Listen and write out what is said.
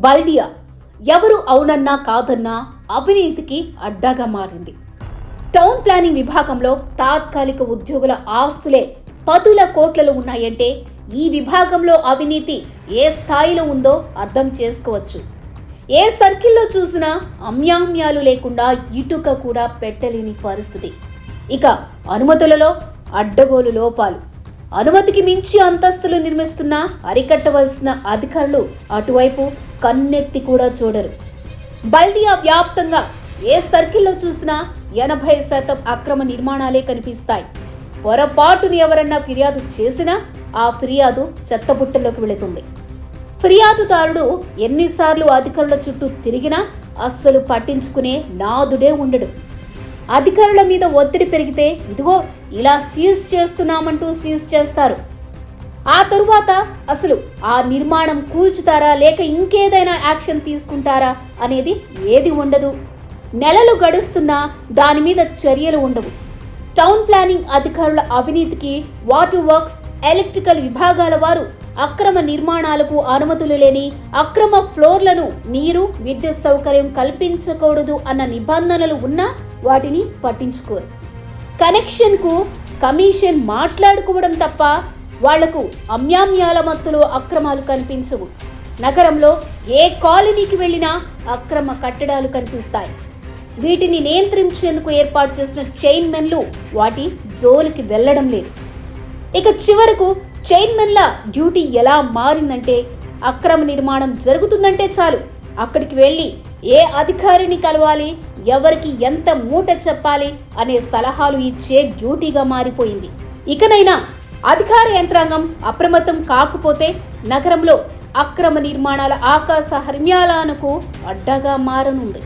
బల్దియా ఎవరు అవునన్నా కాదన్నా అవినీతికి అడ్డాగా మారింది. టౌన్ ప్లానింగ్ విభాగంలో తాత్కాలిక ఉద్యోగుల ఆస్తులే పదుల కోట్లలో ఉన్నాయంటే ఈ విభాగంలో అవినీతి ఏ స్థాయిలో ఉందో అర్థం చేసుకోవచ్చు. ఏ సర్కిల్లో చూసినా అమ్యామ్యాలు లేకుండా ఇటుక కూడా పెట్టలేని పరిస్థితి. ఇక అనుమతులలో అడ్డగోలు లోపాలు. అనుమతికి మించి అంతస్తులు నిర్మిస్తున్నా అరికట్టవలసిన అధికారులు అటువైపు కన్నెత్తి కూడా చూడరు. బల్దియా వ్యాప్తంగా ఏ సర్కిల్లో చూసినా 80% అక్రమ నిర్మాణాలే కనిపిస్తాయి. పొరపాటును ఎవరన్నా ఫిర్యాదు చేసినా ఆ ఫిర్యాదు చెత్తబుట్టలోకి వెళుతుంది. ఫిర్యాదుదారుడు ఎన్నిసార్లు అధికారుల చుట్టూ తిరిగినా అస్సలు పట్టించుకునే నాదుడే ఉండడు. అధికారుల మీద ఒత్తిడి పెరిగితే ఇదిగో ఇలా సీజ్ చేస్తున్నామంటూ సీజ్ చేస్తారు. ఆ తరువాత అసలు ఆ నిర్మాణం కూల్చుతారా లేక ఇంకేదైనా యాక్షన్ తీసుకుంటారా అనేది ఏది ఉండదు. నెలలు గడుస్తున్నా దాని మీద చర్యలు ఉండవు. టౌన్ ప్లానింగ్ అధికారుల అవినీతికి వాటర్ వర్క్స్, ఎలక్ట్రికల్ విభాగాల వారు అక్రమ నిర్మాణాలకు అనుమతులు లేని అక్రమ ఫ్లోర్లను నీరు, విద్యుత్ సౌకర్యం కల్పించకూడదు అన్న నిబంధనలు ఉన్నా వాటిని పట్టించుకోరు. కనెక్షన్కు కమిషన్ మాట్లాడుకోవడం తప్ప వాళ్లకు అమ్యామ్యాల మత్తులో అక్రమాలు కనిపించవు. నగరంలో ఏ కాలనీకి వెళ్ళినా అక్రమ కట్టడాలు కనిపిస్తాయి. వీటిని నియంత్రించేందుకు ఏర్పాటు చేసిన చైన్మెన్లు వాటి జోలికి వెళ్లడం లేదు. ఇక చివరకు చైన్మెన్ల డ్యూటీ ఎలా మారిందంటే అక్రమ నిర్మాణం జరుగుతుందంటే చాలు అక్కడికి వెళ్ళి ఏ అధికారిని కలవాలి, ఎవరికి ఎంత మూట చెప్పాలి అనే సలహాలు ఇచ్చే డ్యూటీగా మారిపోయింది. ఇకనైనా అధికార యంత్రాంగం అప్రమత్తం కాకపోతే నగరంలో అక్రమ నిర్మాణాల ఆకాశ హర్మ్యాలకు అడ్డగా మారనుంది.